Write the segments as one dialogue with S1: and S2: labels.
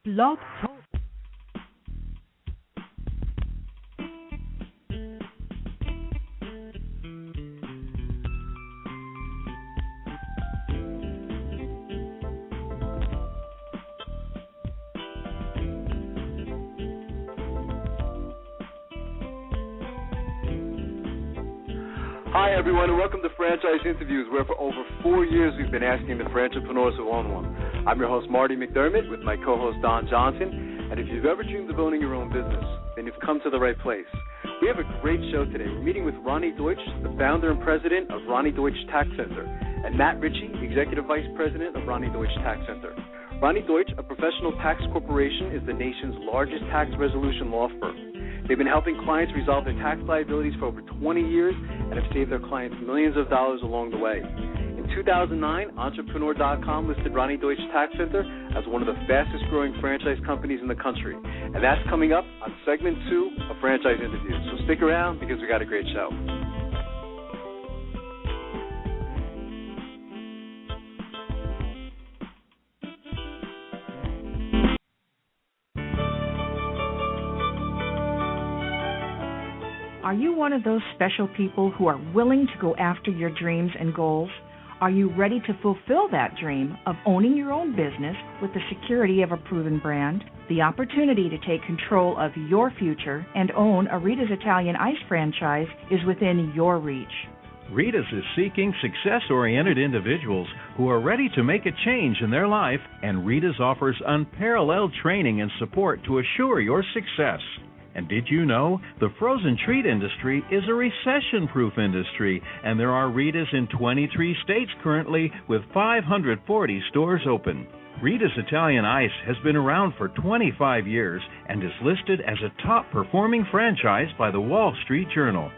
S1: Blog Talk.
S2: Hi, everyone, and welcome to Franchise Interviews, where for over 4 years we've been asking the entrepreneurs who own one. I'm your host, Marty McDermott, with my co-host, Don Johnson. And if you've ever dreamed of owning your own business, then you've come to the right place. We have a great show today. We're meeting with Roni Deutch, the founder and president of Roni Deutch Tax Center, and Matt Ritchie, executive vice president of Roni Deutch Tax Center. Roni Deutch, a professional tax corporation, is the nation's largest tax resolution law firm. They've been helping clients resolve their tax liabilities for over 20 years and have saved their clients millions of dollars along the way. In 2009, Entrepreneur.com listed Roni Deutch Tax Center as one of the fastest growing franchise companies in the country. And that's coming up on segment 2 of Franchise Interviews. So stick around because we got a great show.
S1: Are you one of those special people who are willing to go after your dreams and goals? Are you ready to fulfill that dream of owning your own business with the security of a proven brand? The opportunity to take control of your future and own a Rita's Italian Ice franchise is within your reach.
S3: Rita's is seeking success-oriented individuals who are ready to make a change in their life, and Rita's offers unparalleled training and support to assure your success. And did you know the frozen treat industry is a recession-proof industry, and there are Rita's in 23 states currently with 540 stores open. Rita's Italian Ice has been around for 25 years and is listed as a top-performing franchise by the Wall Street Journal.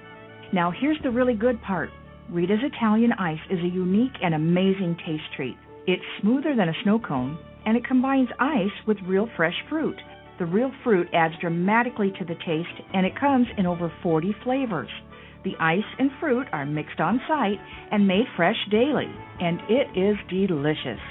S1: Now here's the really good part. Rita's Italian Ice is a unique and amazing taste treat. It's smoother than a snow cone, and it combines ice with real fresh fruit. The real fruit adds dramatically to the taste, and it comes in over 40 flavors. The ice and fruit are mixed on site and made fresh daily, and it is delicious.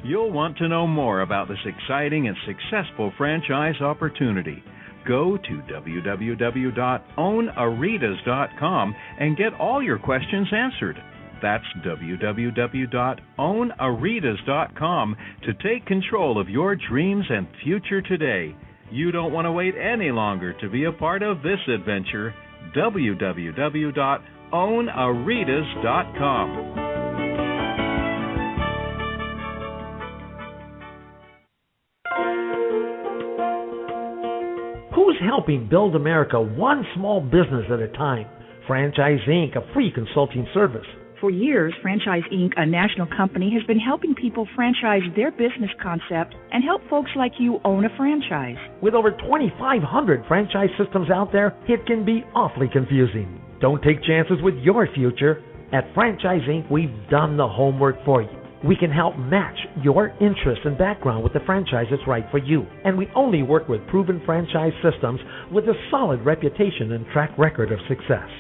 S3: You'll want to know more about this exciting and successful franchise opportunity. Go to www.ownaritas.com and get all your questions answered. That's www.ownaritas.com to take control of your dreams and future today. You don't want to wait any longer to be a part of this adventure. www.ownaritas.com.
S4: Who's helping build America one small business at a time? Franchise Inc., a free consulting service.
S1: For years, Franchise Inc., a national company, has been helping people franchise their business concept and help folks like you own a franchise.
S4: With over 2,500 franchise systems out there, it can be awfully confusing. Don't take chances with your future. At Franchise Inc., we've done the homework for you. We can help match your interest and background with the franchise that's right for you. And we only work with proven franchise systems with a solid reputation and track record of success.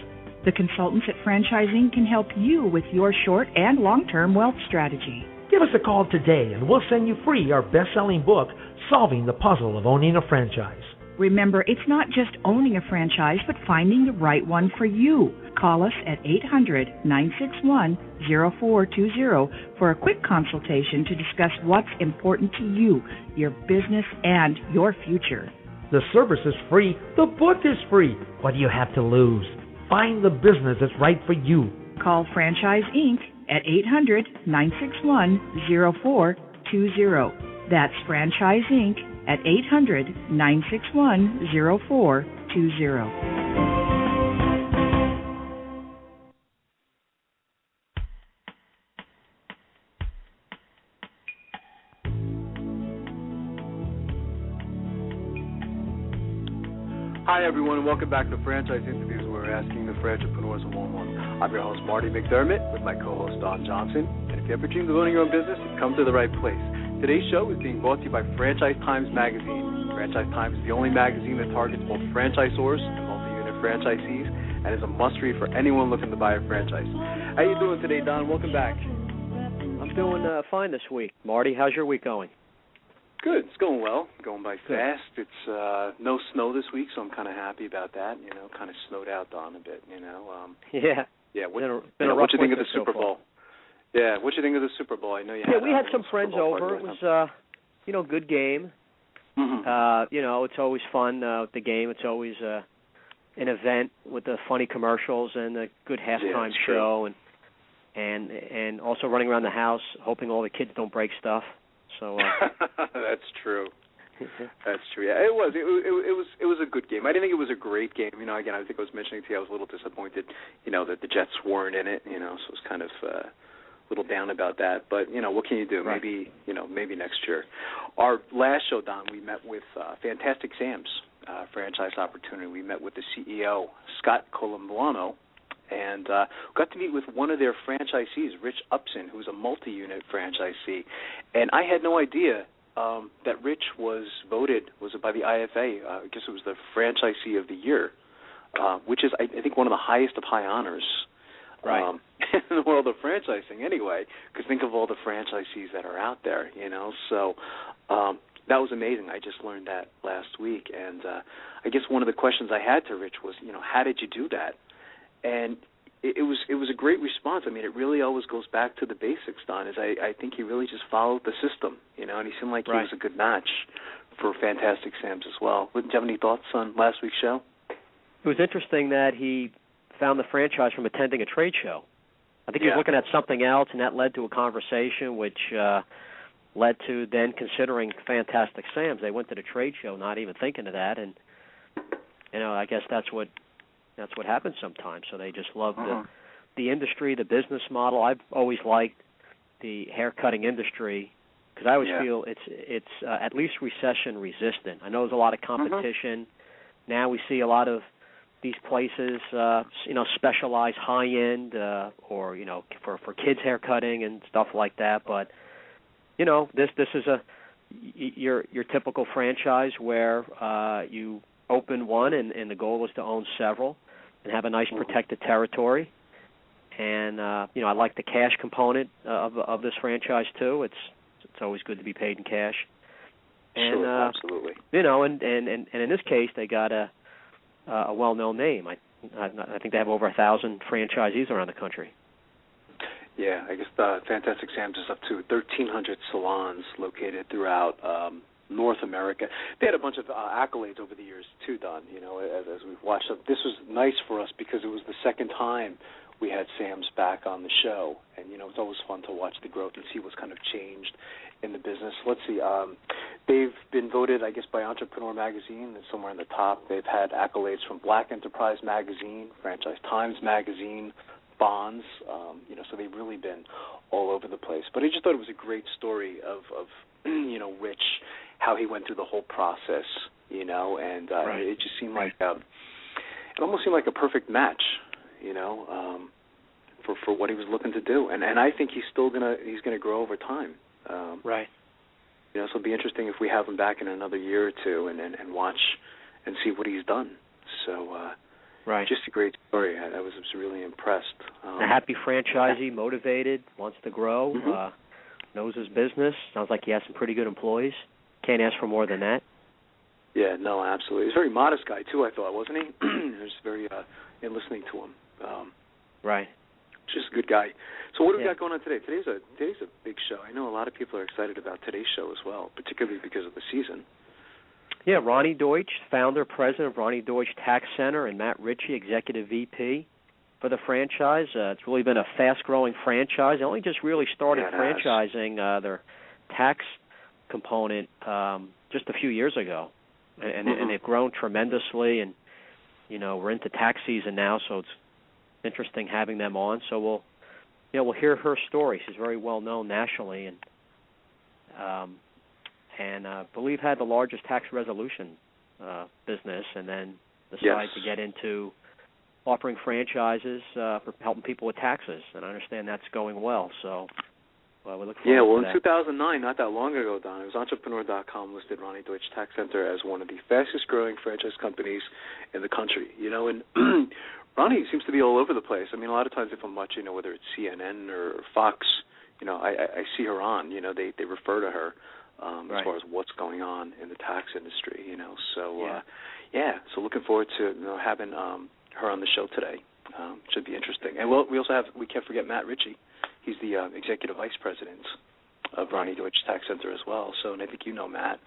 S1: The consultants at Franchise Inc. can help you with your short and long-term wealth strategy.
S4: Give us a call today and we'll send you free our best-selling book, Solving the Puzzle of Owning a Franchise.
S1: Remember, it's not just owning a franchise, but finding the right one for you. Call us at 800-961-0420 for a quick consultation to discuss what's important to you, your business, and your future.
S4: The service is free. The book is free. What do you have to lose? Find the business that's right for you.
S1: Call Franchise Inc. at 800-961-0420. That's Franchise Inc. at 800-961-0420.
S2: Hi, everyone, and welcome back to Franchise Interviews, where we're asking the entrepreneurs who own one. I'm your host, Marty McDermott, with my co-host, Don Johnson. And if you ever dreamed of owning your own business, you've come to the right place. Today's show is being brought to you by Franchise Times Magazine. Franchise Times is the only magazine that targets both franchisors and multi-unit franchisees, and is a must-read for anyone looking to buy a franchise. How you doing today, Don? Welcome back.
S5: I'm doing fine this week. Marty, how's your week going?
S2: Good. It's going well. Going by fast. It's no snow this week, so I'm kind of happy about that. Kind of snowed out Don a bit.
S5: Yeah.
S2: Yeah. What
S5: you
S2: think of the Super Bowl? Yeah. What you think of the Super Bowl? I know you.
S5: We had some friends over. It was good game.
S2: Mm-hmm.
S5: It's always fun with the game. It's always an event with the funny commercials and a good halftime show, and also running around the house hoping all the kids don't break stuff. So
S2: that's true. That's true. Yeah, it was. It was a good game. I didn't think it was a great game. Again, I think I was mentioning to you I was a little disappointed, that the Jets weren't in it. So I was kind of a little down about that. But what can you do?
S5: Right.
S2: Maybe next year. Our last show, Don, we met with Fantastic Sam's franchise opportunity. We met with the CEO, Scott Colombuano, and got to meet with one of their franchisees, Rich Upson, who's a multi-unit franchisee. And I had no idea that Rich was voted by the IFA. I guess it was the franchisee of the year, which is, I think, one of the highest of high honors in the world of franchising anyway, because think of all the franchisees that are out there, So that was amazing. I just learned that last week. And I guess one of the questions I had to Rich was, how did you do that? And it was a great response. I mean, it really always goes back to the basics, Don, is I think he really just followed the system, and he seemed like he was a good match for Fantastic Sam's as well. Do you have any thoughts on last week's show?
S5: It was interesting that he found the franchise from attending a trade show. I think he was looking at something else, and that led to a conversation which led to then considering Fantastic Sam's. They went to the trade show not even thinking of that, and I guess that's what happens sometimes. So they just love the industry, the business model. I've always liked the haircutting industry because I always feel it's at least recession resistant. I know there's a lot of competition. Now we see a lot of these places, specialize high end or for kids haircutting and stuff like that. But this is your typical franchise where you open one and the goal is to own several and have a nice protected territory. And I like the cash component of this franchise too. It's always good to be paid in cash. And
S2: absolutely.
S5: And in this case they got a well-known name. I think they have over 1,000 franchisees around the country.
S2: Yeah, I guess Fantastic Sam's is up to 1,300 salons located throughout North America. They had a bunch of accolades over the years too, Don. As we've watched them. This was nice for us because it was the second time we had Sam's back on the show, and it's always fun to watch the growth and see what's kind of changed in the business. Let's see. They've been voted, I guess, by Entrepreneur Magazine, somewhere in the top. They've had accolades from Black Enterprise Magazine, Franchise Times Magazine, Bonds. So they've really been all over the place. But I just thought it was a great story of Rich, how he went through the whole process, and it just seemed like it almost seemed like a perfect match, for what he was looking to do. And I think he's gonna grow over time. So it'll be interesting if we have him back in another year or two and watch and see what he's done. So just a great story. I was really impressed.
S5: A happy franchisee, motivated, wants to grow, knows his business. Sounds like he has some pretty good employees. Can't ask for more than that.
S2: Yeah, no, absolutely. He's a very modest guy too, I thought, wasn't he? He was very in listening to him. Just a good guy. So what do we got going on today? Today's a big show. I know a lot of people are excited about today's show as well, particularly because of the season.
S5: Yeah, Roni Deutch, founder, president of Roni Deutch Tax Center, and Matt Ritchie, executive VP for the franchise. It's really been a fast-growing franchise. They only just really started franchising their tax component just a few years ago, and they've grown tremendously. And we're into tax season now, so it's interesting having them on. So we'll hear her story. She's very well known nationally, and I believe had the largest tax resolution business, and then decided to get into offering franchises for helping people with taxes. And I understand that's going well. So we look forward to that.
S2: In 2009, not that long ago, Don, it was Entrepreneur.com listed Roni Deutch Tax Center as one of the fastest-growing franchise companies in the country. And Roni seems to be all over the place. I mean, a lot of times if I'm watching, whether it's CNN or Fox, I see her on. They refer to her. as far as what's going on in the tax industry. So so looking forward to having her on the show today. Should be interesting. And we can't forget Matt Ritchie. He's the executive vice president of Roni Deutch Tax Center as well. So, and I think you know Matt.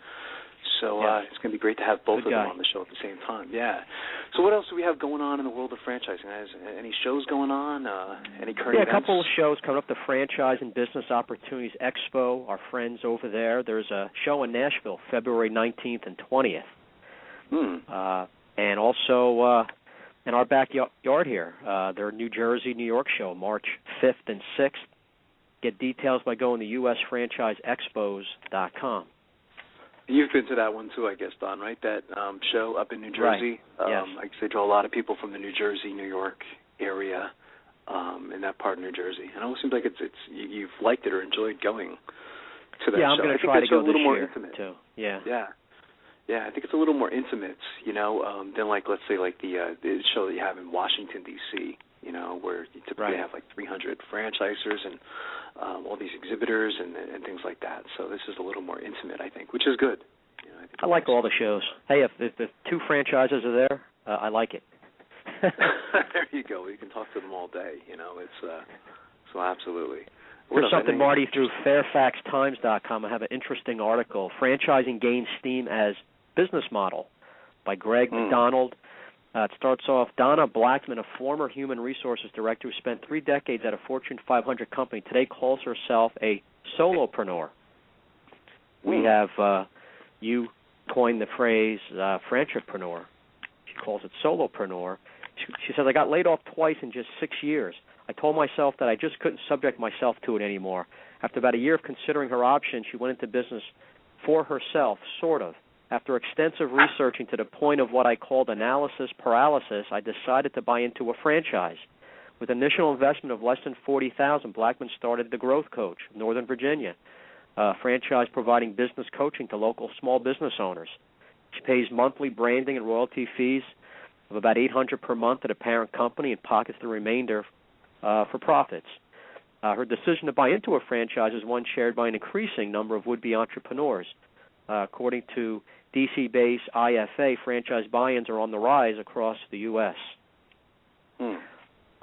S2: So it's going to be great to have both of them on the show at the same time. Yeah. So what else do we have going on in the world of franchising? Any shows going on? Any current events?
S5: A couple of shows coming up. The Franchise and Business Opportunities Expo. Our friends over there. There's a show in Nashville, February 19th and 20th. And also in our backyard here, their New Jersey, New York show, March 5th and 6th. Get details by going to usfranchiseexpos.com.
S2: You've been to that one too, I guess, Don, right? That show up in New Jersey.
S5: Right. Yes.
S2: I guess they draw a lot of people from the New Jersey, New York area, in that part of New Jersey. And it always seems like you've liked it or enjoyed going to that show.
S5: Yeah, I'm going to try to go this year too.
S2: Yeah, I think it's a little more intimate, than let's say the show that you have in Washington D.C. Where you typically have 300 franchisers and all these exhibitors and things like that. So this is a little more intimate, I think, which is good.
S5: I like all the shows. Hey, if the two franchises are there, I like it.
S2: There you go. You can talk to them all day. So absolutely.
S5: There's something, Marty, through FairfaxTimes.com. I have an interesting article. Franchising gains steam as business model by Greg McDonald. It starts off, Donna Blackman, a former human resources director who spent 3 decades at a Fortune 500 company, today calls herself a solopreneur. We have, you coined the phrase franchipreneur. She calls it solopreneur. She says, I got laid off twice in just 6 years. I told myself that I just couldn't subject myself to it anymore. After about a year of considering her options, she went into business for herself, sort of. After extensive researching to the point of what I called analysis paralysis, I decided to buy into a franchise. With initial investment of less than $40,000, Blackman started the Growth Coach of Northern Virginia, a franchise providing business coaching to local small business owners. She pays monthly branding and royalty fees of about $800 per month to the parent company and pockets the remainder for profits. Her decision to buy into a franchise is one shared by an increasing number of would-be entrepreneurs. According to D.C.-based IFA, franchise buy-ins are on the rise across the U.S.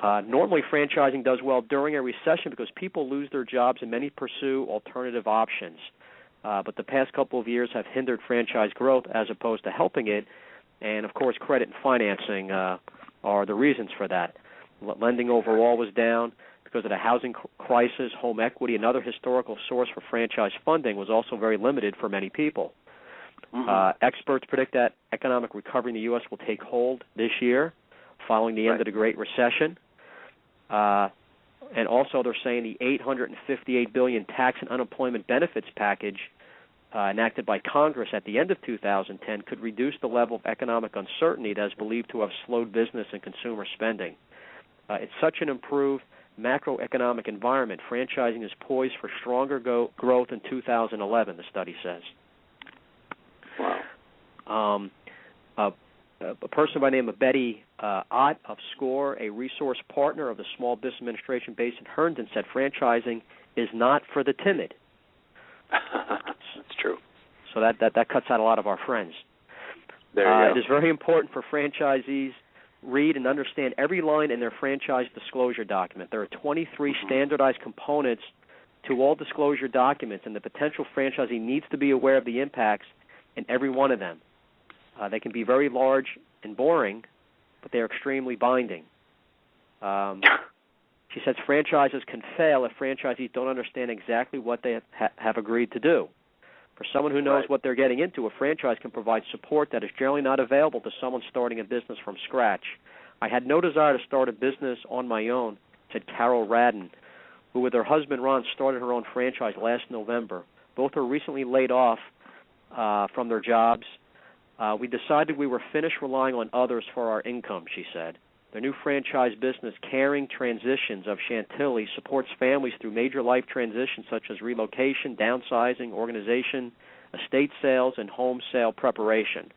S5: Normally, franchising does well during a recession because people lose their jobs and many pursue alternative options. But the past couple of years have hindered franchise growth as opposed to helping it. And, of course, credit and financing are the reasons for that. Lending overall was down because of the housing crisis. Home equity, another historical source for franchise funding, was also very limited for many people. Experts predict that economic recovery in the U.S. will take hold this year following the end of the Great Recession. And also they're saying the $858 billion tax and unemployment benefits package enacted by Congress at the end of 2010 could reduce the level of economic uncertainty that is believed to have slowed business and consumer spending. It's such an improved macroeconomic environment. Franchising is poised for stronger growth in 2011, the study says.
S2: Wow.
S5: A person by the name of Betty Ott of SCORE, a resource partner of the Small Business Administration based in Herndon, said franchising is not for the timid.
S2: That's true.
S5: So that cuts out a lot of our friends.
S2: There you go.
S5: It is very important for franchisees read and understand every line in their franchise disclosure document. There are 23 standardized components to all disclosure documents, and the potential franchisee needs to be aware of the impacts in every one of them. They can be very large and boring, but they're extremely binding. She says franchises can fail if franchisees don't understand exactly what they have agreed to do. For someone who knows what they're getting into, a franchise can provide support that is generally not available to someone starting a business from scratch. I had no desire to start a business on my own, said Carol Radden, who with her husband Ron started her own franchise last November. Both were recently laid off from their jobs. We decided we were finished relying on others for our income, she said. Their new franchise business, Caring Transitions of Chantilly, supports families through major life transitions such as relocation, downsizing, organization, estate sales, and home sale preparation.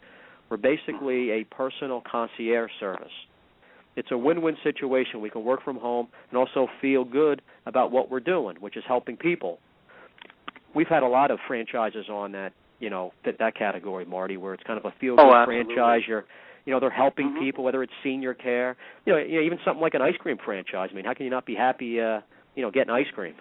S5: We're basically a personal concierge service. It's a win-win situation. We can work from home and also feel good about what we're doing, which is helping people. we've had a lot of franchises on that, fit that category, Marty, where it's kind of a feel-good franchise. They're helping people, whether it's senior care, even something like an ice cream franchise. I mean, how can you not be happy, getting ice cream?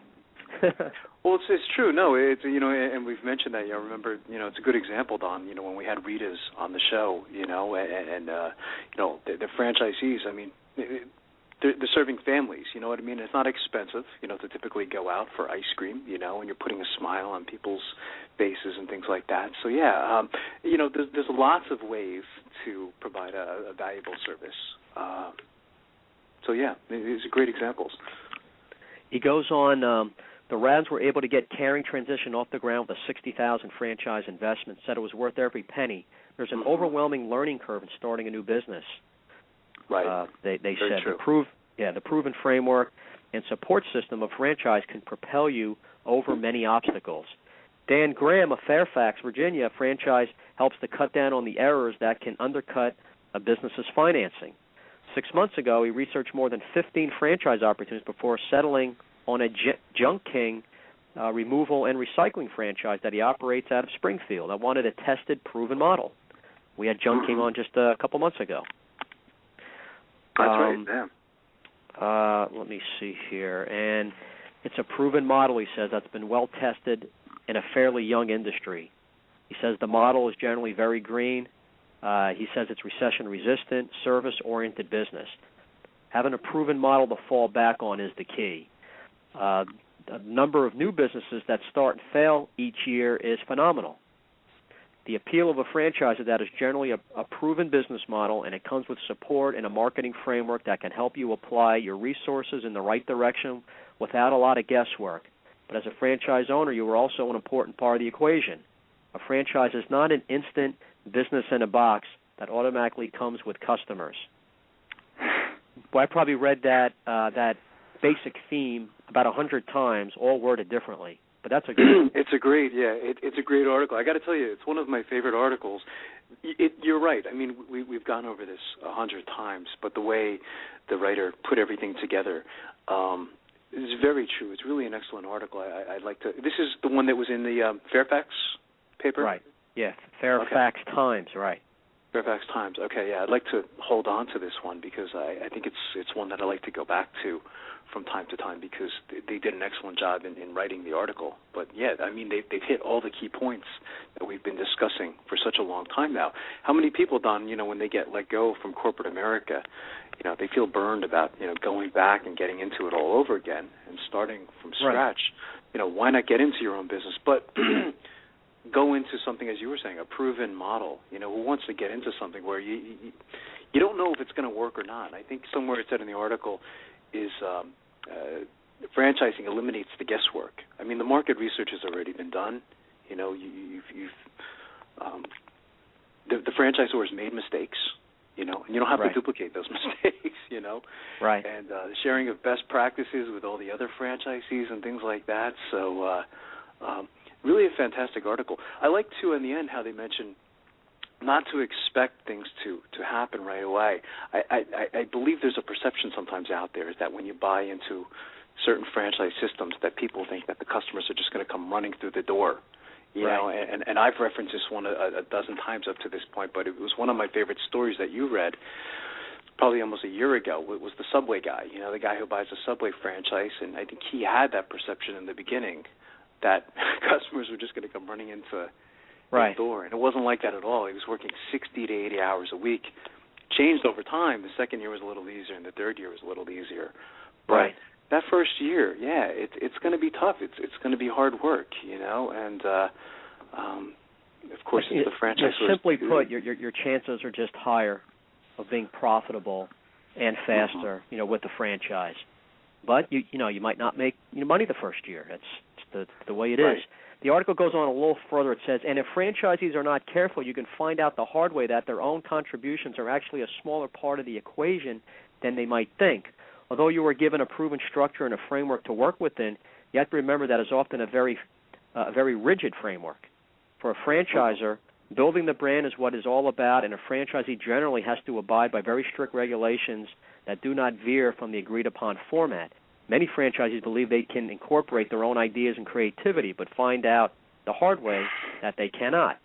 S2: Well, it's true. No, it's and we've mentioned that. Remember, it's a good example, Don. When we had Rita's on the show, and the franchisees. I mean, they're serving families. You know what I mean? It's not expensive, to typically go out for ice cream. And you're putting a smile on people's faces and things like that. So yeah, there's lots of ways to provide a valuable service. So yeah, these are great examples.
S5: He goes on. The Rams were able to get Caring Transition off the ground with a $60,000 franchise investment. Said it was worth every penny. There's an overwhelming learning curve in starting a new business.
S2: Right.
S5: They
S2: Very
S5: said
S2: true.
S5: the proven framework and support system of franchise can propel you over many obstacles. Dan Graham of Fairfax, Virginia, franchise helps to cut down on the errors that can undercut a business's financing. 6 months ago, he researched more than 15 franchise opportunities before settling on a Junk King removal and recycling franchise that he operates out of Springfield. I wanted a tested, proven model. We had Junk King on just a couple months ago.
S2: That's right, yeah.
S5: Let me see here. And it's a proven model, he says, that's been well tested in a fairly young industry. He says the model is generally very green. He says it's recession-resistant, service-oriented business. Having a proven model to fall back on is the key. The number of new businesses that start and fail each year is phenomenal. The appeal of a franchise is that it's generally a proven business model, and it comes with support and a marketing framework that can help you apply your resources in the right direction without a lot of guesswork. But as a franchise owner, you are also an important part of the equation. A franchise is not an instant business in a box that automatically comes with customers. Well, I probably read that basic theme about 100 times, all worded differently. But that's a good.
S2: It's a great article. I got to tell you, it's one of my favorite articles. You're right. I mean, we've gone over this 100 times, but the way the writer put everything together is very true. It's really an excellent article. I'd like to. This is the one that was in the Fairfax paper,
S5: right? Yeah, Fairfax Times, right?
S2: Fairfax Times. Okay, yeah. I'd like to hold on to this one because I think it's one that I like to go back to from time to time because they did an excellent job in writing the article. But yeah, I mean they've hit all the key points that we've been discussing for such a long time now. How many people, Don, when they get let go from corporate America, they feel burned about going back and getting into it all over again and starting from scratch. Right. Why not get into your own business? But go into something, as you were saying, a proven model. Who wants to get into something where you don't know if it's going to work or not? I think somewhere it said in the article is franchising eliminates the guesswork. I mean, the market research has already been done. The franchisors made mistakes. And you don't have to duplicate those mistakes.
S5: Right.
S2: And the sharing of best practices with all the other franchisees and things like that. So. Really a fantastic article. I like, too, in the end, how they mention not to expect things to happen right away. I believe there's a perception sometimes out there is that when you buy into certain franchise systems that people think that the customers are just going to come running through the door. You know, and I've referenced this one a dozen times up to this point, but it was one of my favorite stories that you read probably almost a year ago. It was the Subway guy, the guy who buys a Subway franchise, and I think he had that perception in the beginning that customers were just going to come running into the door. And it wasn't like that at all. He was working 60 to 80 hours a week. Changed over time. The second year was a little easier, and the third year was a little easier. But that first year, it's going to be tough. It's going to be hard work, and of course it's the franchise.
S5: Simply put, your chances are just higher of being profitable and faster, with the franchise. But you might not make money the first year. It's the way it is. The article goes on a little further. It says, and if franchisees are not careful, you can find out the hard way that their own contributions are actually a smaller part of the equation than they might think. Although you are given a proven structure and a framework to work within, you have to remember that is often a very rigid framework. For a franchisor, building the brand is what it's all about, and a franchisee generally has to abide by very strict regulations that do not veer from the agreed-upon format. many franchisees believe they can incorporate their own ideas and creativity, but find out the hard way that they cannot.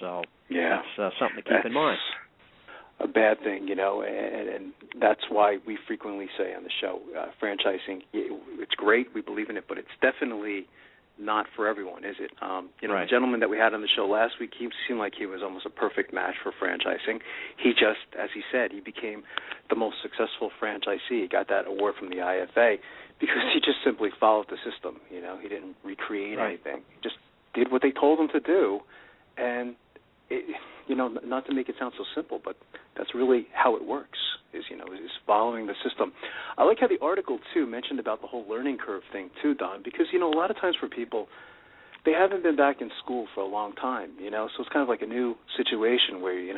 S5: So that's something to keep in mind.
S6: A bad thing, and that's why we frequently say on the show, franchising, it's great, we believe in it, but it's definitely not for everyone, is it? The gentleman that we had on the show last week, he seemed like he was almost a perfect match for franchising. He just, as he said, he became the most successful franchisee. He got that award from the IFA because he just simply followed the system. He didn't recreate anything. He just did what they told him to do, and not to make it sound so simple, but that's really how it works, is following the system. I like how the article, too, mentioned about the whole learning curve thing, too, Don, because, a lot of times for people, they haven't been back in school for a long time, so it's kind of like a new situation where, you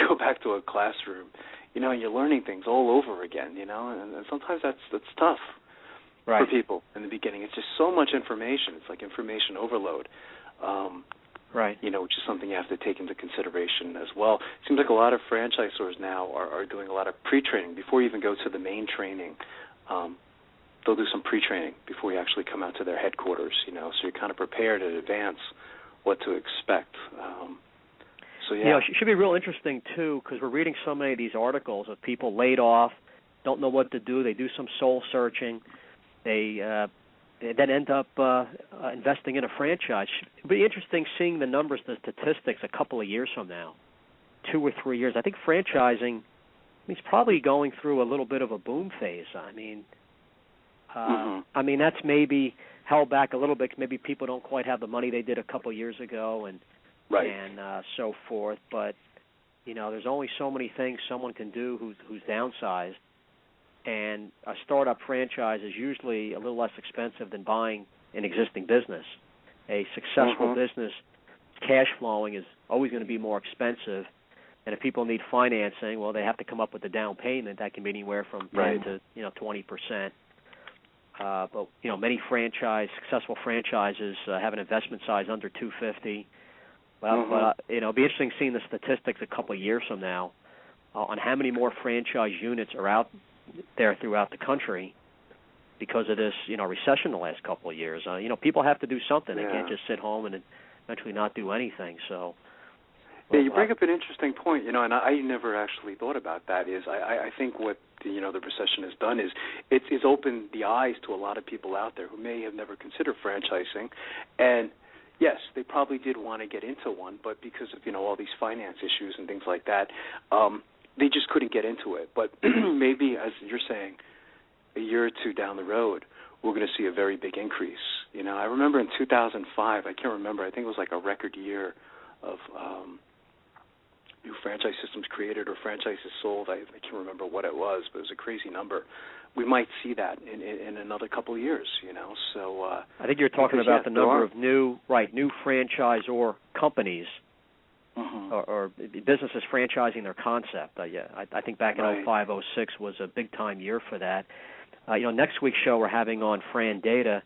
S6: go back to a classroom, and you're learning things all over again, and sometimes that's tough for people in the beginning. It's just so much information. It's like information overload. Which is something you have to take into consideration as well. It seems like a lot of franchisors now are doing a lot of pre-training. Before you even go to the main training, they'll do some pre-training before you actually come out to their headquarters, so you're kind of prepared in advance what to expect. It
S5: should be real interesting, too, because we're reading so many of these articles of people laid off, don't know what to do, they do some soul searching, they then end up investing in a franchise. It'll be interesting seeing the numbers, the statistics a couple of years from now, 2 or 3 years. I think franchising is probably going through a little bit of a boom phase. That's maybe held back a little bit 'cause maybe people don't quite have the money they did a couple of years ago and so forth. But, there's only so many things someone can do who's downsized. And a startup franchise is usually a little less expensive than buying an existing business. A successful business, cash flowing, is always going to be more expensive. And if people need financing, well, they have to come up with a down payment that can be anywhere from 10 to 20%. But many successful franchises have an investment size under $250. But it'll be interesting seeing the statistics a couple of years from now on how many more franchise units are out there throughout the country because of this, recession the last couple of years. People have to do something. They can't just sit home and eventually not do anything. So,
S6: you bring up an interesting point, and I never actually thought about that. I think what the recession has done is it's opened the eyes to a lot of people out there who may have never considered franchising, and yes, they probably did want to get into one, but because of all these finance issues and things like that, they just couldn't get into it. But maybe, as you're saying, a year or two down the road, we're going to see a very big increase. I remember in 2005, I can't remember, I think it was like a record year of new franchise systems created or franchises sold. I can't remember what it was, but it was a crazy number. We might see that in another couple of years, So
S5: I think you're talking about the number of new franchisor companies or businesses franchising their concept. I think back in 2005, 2006 was a big-time year for that. Next week's show we're having on Fran Data,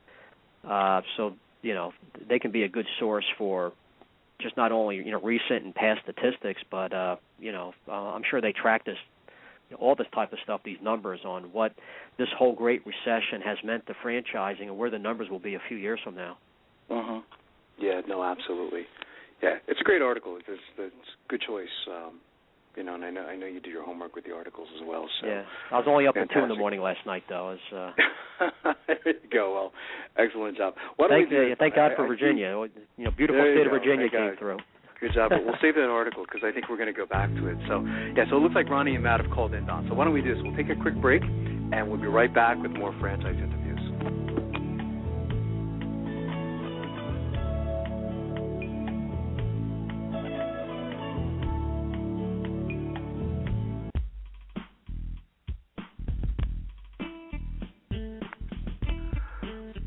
S5: so, they can be a good source for just not only, recent and past statistics, but, I'm sure they track this, all this type of stuff, these numbers on what this whole great recession has meant to franchising and where the numbers will be a few years from now.
S6: Yeah, no, absolutely. Yeah, it's a great article. It's a good choice. And I know you do your homework with the articles as well. So
S5: yeah, I was only up at 2 in the morning last night, though.
S6: There you go. Well, excellent job.
S5: Thank God for Virginia. Beautiful state of Virginia came through.
S6: Good job. But we'll save that article because I think we're going to go back to it. So it looks like Roni and Matt have called in, Don. So why don't we do this? We'll take a quick break, and we'll be right back with more franchise interviews.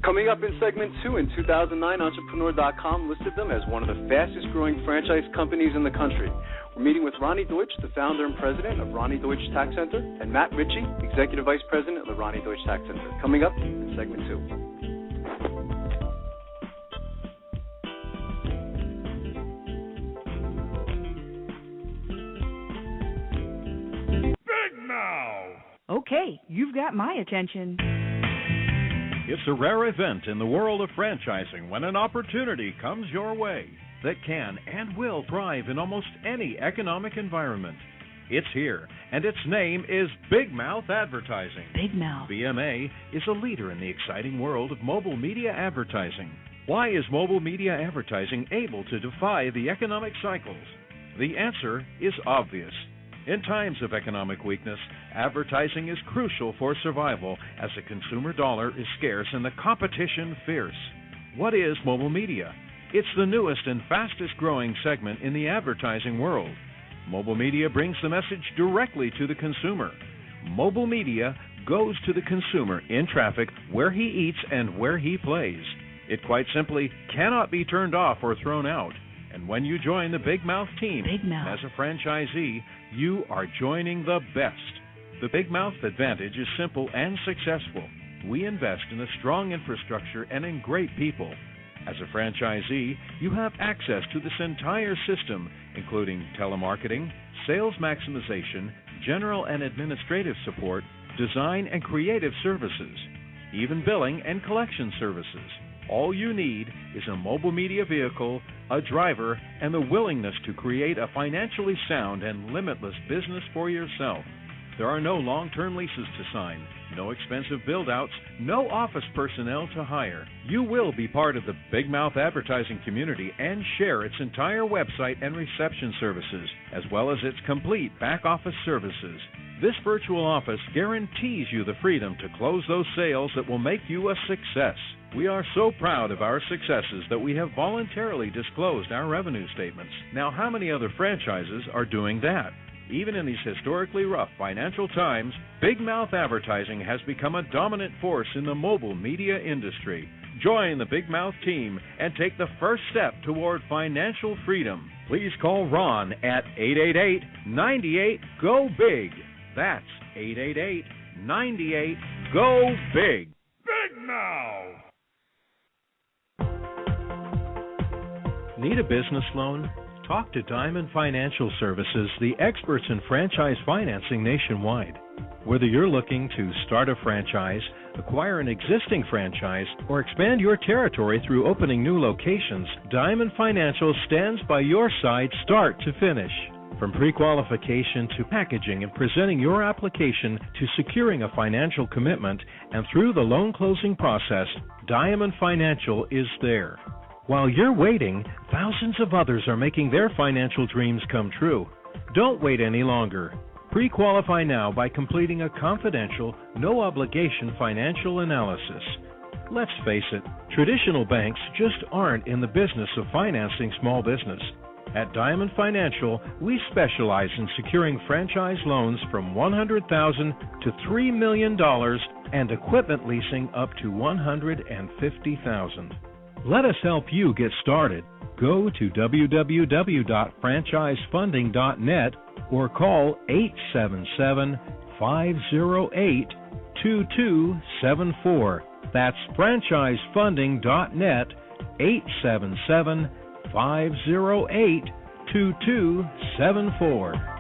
S6: Coming up in segment 2, in 2009, Entrepreneur.com listed them as one of the fastest growing franchise companies in the country. We're meeting with Roni Deutch, the founder and president of Roni Deutch Tax Center, and Matt Ritchie, executive vice president of the Roni Deutch Tax Center. Coming up in segment 2.
S1: Big now! Okay, you've got my attention.
S3: It's a rare event in the world of franchising when an opportunity comes your way that can and will thrive in almost any economic environment. It's here, and its name is Big Mouth Advertising.
S1: Big Mouth.
S3: BMA is a leader in the exciting world of mobile media advertising. Why is mobile media advertising able to defy the economic cycles? The answer is obvious. In times of economic weakness, advertising is crucial for survival as the consumer dollar is scarce and the competition fierce. What is mobile media? It's the newest and fastest growing segment in the advertising world. Mobile media brings the message directly to the consumer. Mobile media goes to the consumer in traffic where he eats and where he plays. It quite simply cannot be turned off or thrown out. And when you join the Big Mouth team as a franchisee, you are joining the best. The Big Mouth advantage is simple and successful. We invest in a strong infrastructure and in great people. As a franchisee, you have access to this entire system, including telemarketing, sales maximization, general and administrative support, design and creative services, even billing and collection services. All you need is a mobile media vehicle, a driver, and the willingness to create a financially sound and limitless business for yourself. There are no long-term leases to sign, no expensive build-outs, no office personnel to hire. You will be part of the Big Mouth advertising community and share its entire website and reception services, as well as its complete back-office services. This virtual office guarantees you the freedom to close those sales that will make you a success. We are so proud of our successes that we have voluntarily disclosed our revenue statements. Now, how many other franchises are doing that? Even in these historically rough financial times, Big Mouth Advertising has become a dominant force in the mobile media industry. Join the Big Mouth team and take the first step toward financial freedom. Please call Ron at 888-98-GO-BIG. That's 888-98-GO-BIG. Big Mouth! Need a business loan? Talk to Diamond Financial Services, the experts in franchise financing nationwide. Whether you're looking to start a franchise, acquire an existing franchise, or expand your territory through opening new locations, Diamond Financial stands by your side start to finish. From pre-qualification to packaging and presenting your application to securing a financial commitment and through the loan closing process, Diamond Financial is there. While you're waiting, thousands of others are making their financial dreams come true. Don't wait any longer. Pre-qualify now by completing a confidential, no-obligation financial analysis. Let's face it, traditional banks just aren't in the business of financing small business. At Diamond Financial, we specialize in securing franchise loans from $100,000 to $3 million and equipment leasing up to $150,000. Let us help you get started. Go to www.franchisefunding.net or call 877-508-2274. That's franchisefunding.net, 877-508-2274.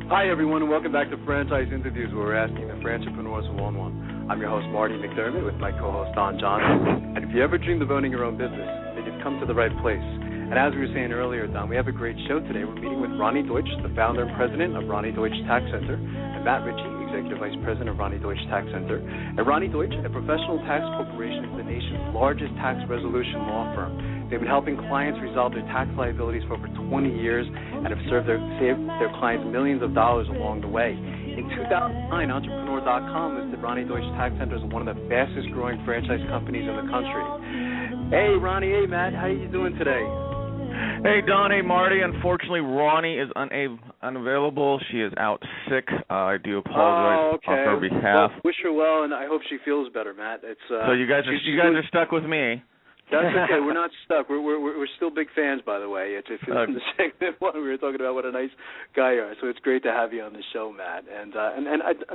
S2: Hi, everyone, and welcome back to Franchise Interviews, where we're asking the entrepreneurs who own one. I'm your host, Marty McDermott, with my co-host, Don Johnson. And if you ever dreamed of owning your own business, then you've come to the right place. And as we were saying earlier, Don, we have a great show today. We're meeting with Roni Deutch, the founder and president of Roni Deutch Tax Center, and Matt Ritchie, executive vice president of Roni Deutch Tax Center. And Roni Deutch, a professional tax corporation, is the nation's largest tax resolution law firm. They've been helping clients resolve their tax liabilities for over 20 years and have saved their clients millions of dollars along the way. In 2009, Entrepreneur.com listed Roni Deutch Tax Center as one of the fastest growing franchise companies in the country. Hey, Ronnie. Hey, Matt. How are you doing today?
S7: Hey, Don. Hey, Marty. Unfortunately, Ronnie is unavailable. She is out sick. I do apologize on her behalf.
S2: Well, wish her well, and I hope she feels better, Matt.
S7: So you guys are stuck with me.
S2: That's okay. We're not stuck. We're still big fans, by the way. It's in the segment one we were talking about what a nice guy you are. So it's great to have you on the show, Matt. And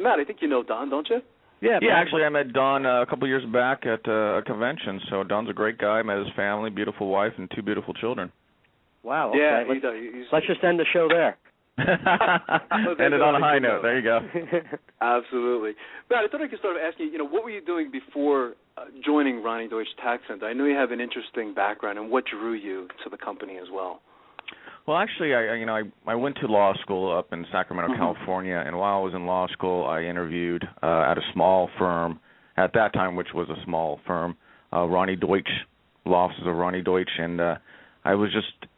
S2: Matt, I think you know Don, don't you?
S5: Yeah,
S7: actually, I met Don a couple years back at a convention. So Don's a great guy. Met his family, beautiful wife, and 2 beautiful children.
S5: Wow. Okay.
S2: Yeah,
S5: let's just end the show there.
S7: End it on a high note. There you go.
S2: Absolutely. Matt, I thought I could start asking you, what were you doing before joining Roni Deutch Tax Center? I know you have an interesting background, and what drew you to the company as well?
S7: Well, actually, I went to law school up in Sacramento, California, and while I was in law school, I interviewed at a small firm at that time, which was a small firm, Roni Deutch, law offices of Roni Deutch, and I was just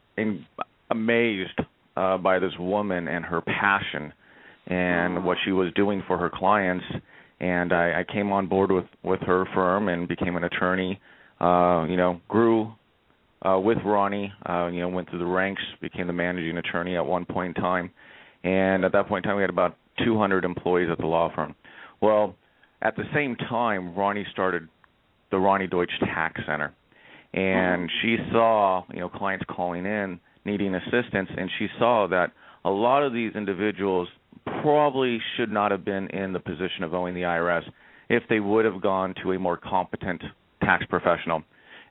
S7: amazed by this woman and her passion and what she was doing for her clients. And I came on board with her firm and became an attorney, grew with Roni, went through the ranks, became the managing attorney at one point in time. And at that point in time, we had about 200 employees at the law firm. Well, at the same time, Roni started the Roni Deutch Tax Center. And she saw, clients calling in, needing assistance, and she saw that a lot of these individuals probably should not have been in the position of owing the IRS if they would have gone to a more competent tax professional.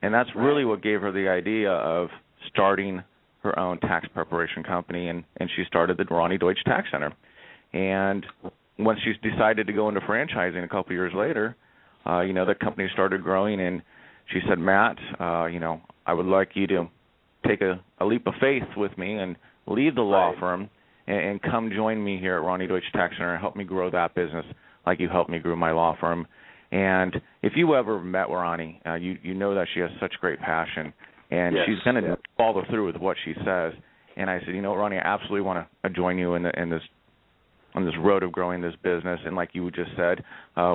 S7: And that's really what gave her the idea of starting her own tax preparation company, and she started the Roni Deutch Tax Center. And once she decided to go into franchising a couple of years later, the company started growing, and she said, Matt, I would like you to take a leap of faith with me and leave the law firm and come join me here at Roni Deutch Tax Center and help me grow that business like you helped me grow my law firm. And if you ever met Roni, you know that she has such great passion, and she's going to follow through with what she says. And I said, Roni, I absolutely want to join you in this road of growing this business. And like you just said,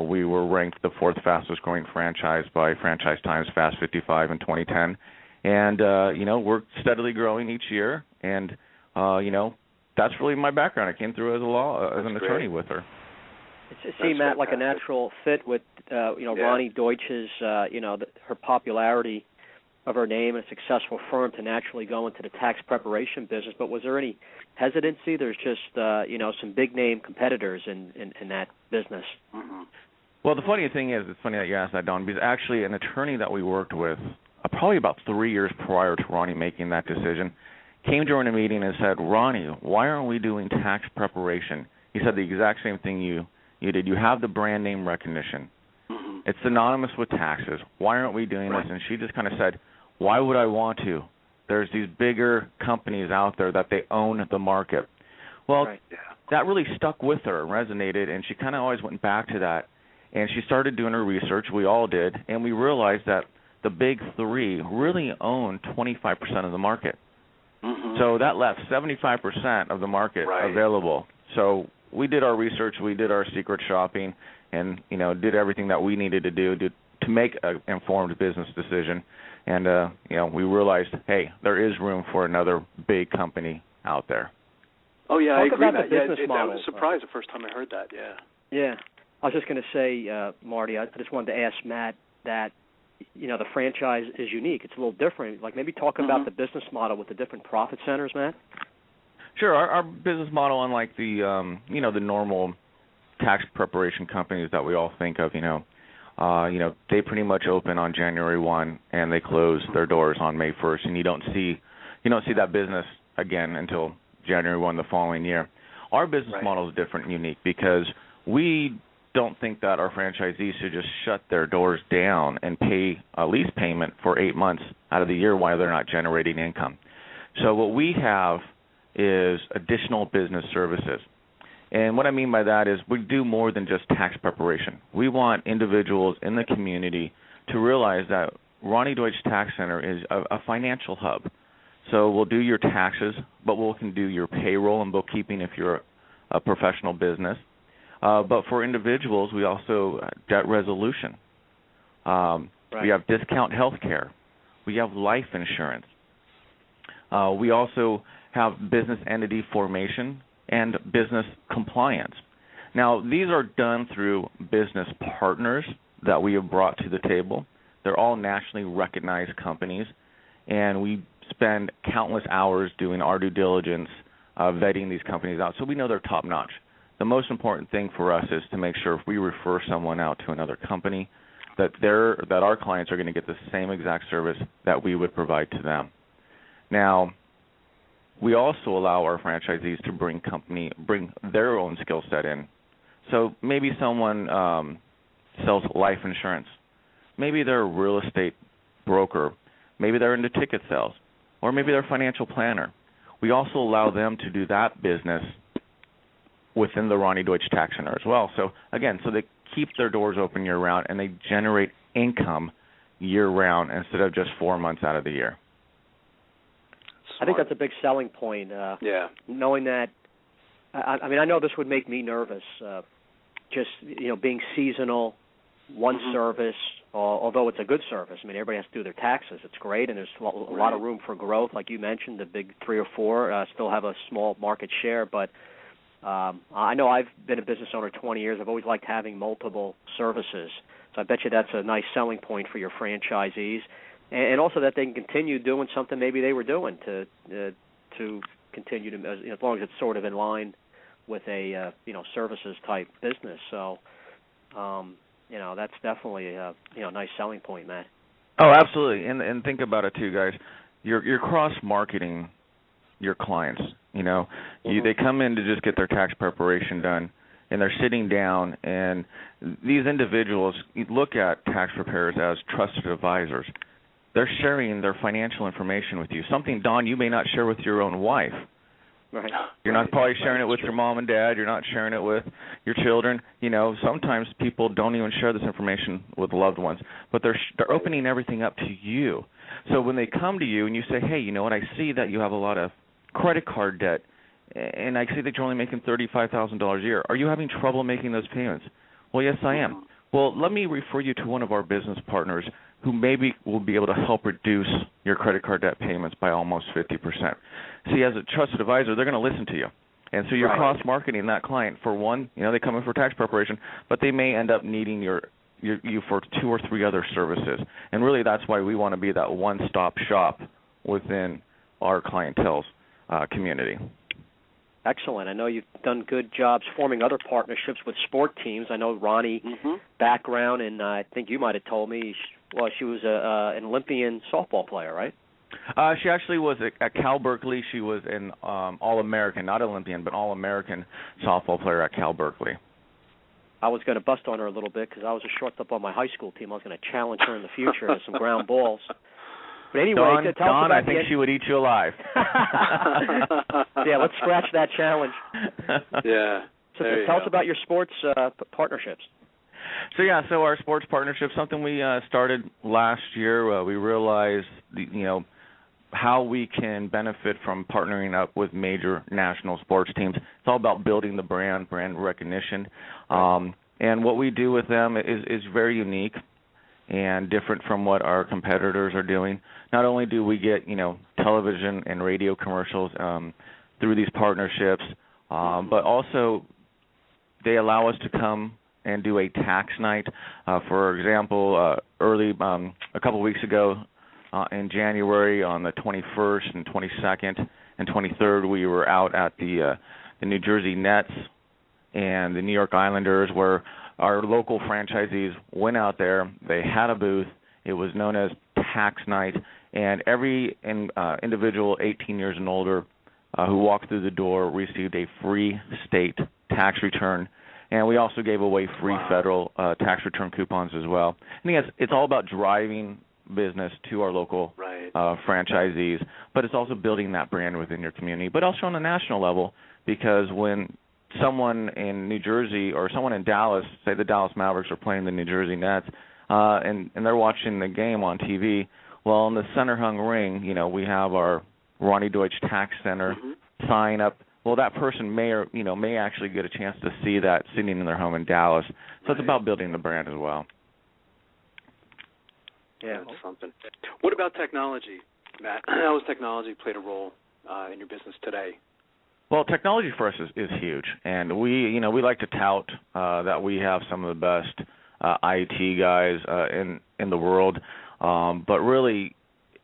S7: we were ranked the 4th fastest growing franchise by Franchise Times Fast 55 in 2010. And, we're steadily growing each year. And, that's really my background. I came through as an attorney with her.
S5: It seemed, Matt, like a natural fit with, Roni Deutch's, her popularity of her name and a successful firm to naturally go into the tax preparation business. But was there any hesitancy? There's just, some big-name competitors in that business.
S2: Mm-hmm.
S7: Well, the funny thing is, it's funny that you asked that, Don, because actually an attorney that we worked with probably about 3 years prior to Roni making that decision came during a meeting and said, Roni, why aren't we doing tax preparation? He said the exact same thing you did. You have the brand name recognition.
S2: Mm-hmm.
S7: It's synonymous with taxes. Why aren't we doing this? And she just kind of said, why would I want to? There's these bigger companies out there that they own the market. Well, that really stuck with her and resonated, and she kind of always went back to that. And she started doing her research. We all did. And we realized that the big 3 really own 25% of the market.
S2: Mm-hmm.
S7: So that left 75% of the market available. So we did our research, we did our secret shopping, and did everything that we needed to do to make an informed business decision. And we realized, hey, there is room for another big company out there.
S2: Oh yeah,
S5: Talk
S2: I agree.
S5: About the business model.
S2: I was surprised the first time I heard that.
S5: Yeah. I was just going to say, Marty, I just wanted to ask Matt that the franchise is unique. It's a little different. Like maybe talk about the business model with the different profit centers, Matt.
S7: Sure. Our business model, unlike the the normal tax preparation companies that we all think of, they pretty much open on January 1 and they close their doors on May 1st, and you don't see that business again until January 1 the following year. Our business model is different and unique because we don't think that our franchisees should just shut their doors down and pay a lease payment for 8 months out of the year while they're not generating income. So what we have is additional business services. And what I mean by that is we do more than just tax preparation. We want individuals in the community to realize that Roni Deutch Tax Center is a financial hub. So we'll do your taxes, but we can do your payroll and bookkeeping if you're a professional business. But for individuals, we also debt resolution. We have discount health care. We have life insurance. We also have business entity formation and business compliance. Now, these are done through business partners that we have brought to the table. They're all nationally recognized companies, and we spend countless hours doing our due diligence, vetting these companies out, so we know they're top-notch. the most important thing for us is to make sure if we refer someone out to another company, that our clients are going to get the same exact service that we would provide to them. Now, we also allow our franchisees to bring their own skill set in. So maybe someone sells life insurance. Maybe they're a real estate broker. Maybe they're into ticket sales. Or maybe they're a financial planner. We also allow them to do that business within the Roni Deutch Tax Center as well. So, again, they keep their doors open year-round, and they generate income year-round instead of just 4 months out of the year.
S5: I think that's a big selling point. Knowing that, I know this would make me nervous. Just being seasonal, one service. Although it's a good service, everybody has to do their taxes. It's great, and there's a lot of room for growth, like you mentioned. The big 3 or 4 still have a small market share, but I know I've been a business owner 20 years. I've always liked having multiple services. So I bet you that's a nice selling point for your franchisees. And also that they can continue doing something maybe they were doing to continue to, as long as it's sort of in line with a services type business. So that's definitely a nice selling point, Matt.
S7: Oh, absolutely. And think about it too, guys. You're cross marketing your clients. They come in to just get their tax preparation done, and they're sitting down, and these individuals look at tax preparers as trusted advisors. They're sharing their financial information with you, something, Don, you may not share with your own wife.
S5: Right.
S7: You're not probably sharing it with your mom and dad. You're not sharing it with your children. Sometimes people don't even share this information with loved ones, but they're opening everything up to you. So when they come to you and you say, hey, you know what, I see that you have a lot of credit card debt, and I see that you're only making $35,000 a year. Are you having trouble making those payments? Well, yes, I am. Well, let me refer you to one of our business partners who maybe will be able to help reduce your credit card debt payments by almost 50%. See, as a trusted advisor, they're going to listen to you. And so you're cross-marketing that client. For one, they come in for tax preparation, but they may end up needing you for 2 or 3 other services. And really that's why we want to be that one-stop shop within our clientele's community.
S5: Excellent. I know you've done good jobs forming other partnerships with sport teams. I know Roni background, and I think you might have told me, she was an Olympian softball player, right?
S7: She actually was at Cal Berkeley. She was an All-American, not Olympian, but All-American softball player at Cal Berkeley.
S5: I was going to bust on her a little bit because I was a shortstop on my high school team. I was going to challenge her in the future to some ground balls. But anyway,
S7: Don, I think she would eat you alive.
S5: Yeah, let's scratch that challenge.
S6: Yeah.
S5: So tell us about your sports partnerships.
S7: So our sports partnership, something we started last year. We realized, how we can benefit from partnering up with major national sports teams. It's all about building the brand recognition. And what we do with them is very unique and different from what our competitors are doing. Not only do we get, television and radio commercials through these partnerships, but also they allow us to come and do a tax night. For example, a couple weeks ago in January on the 21st and 22nd and 23rd, we were out at the New Jersey Nets and the New York Islanders, where our local franchisees went out there. They had a booth. It was known as Tax Night, and every individual 18 years and older who walked through the door received a free state tax return, and we also gave away free federal tax return coupons as well. I think it's all about driving business to our local franchisees, but it's also building that brand within your community, but also on a national level, because when someone in New Jersey or someone in Dallas, say the Dallas Mavericks are playing the New Jersey Nets, and they're watching the game on TV, well, in the center hung ring, we have our Roni Deutch Tax Center sign up. Well, that person may actually get a chance to see that sitting in their home in Dallas. So it's about building the brand as well.
S6: Yeah, that's something. What about technology, Matt? How has technology played a role in your business today?
S7: Well, technology for us is huge, and we like to tout that we have some of the best IT guys in the world, but really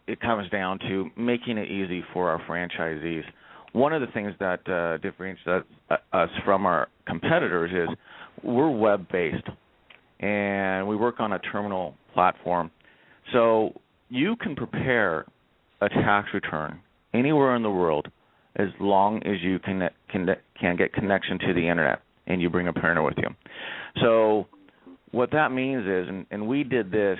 S7: it comes down to making it easy for our franchisees. one of the things that differentiates us from our competitors is we're web-based, and we work on a terminal platform. So you can prepare a tax return anywhere in the world as long as you can get connection to the Internet and you bring a printer with you. So what that means is, and we did this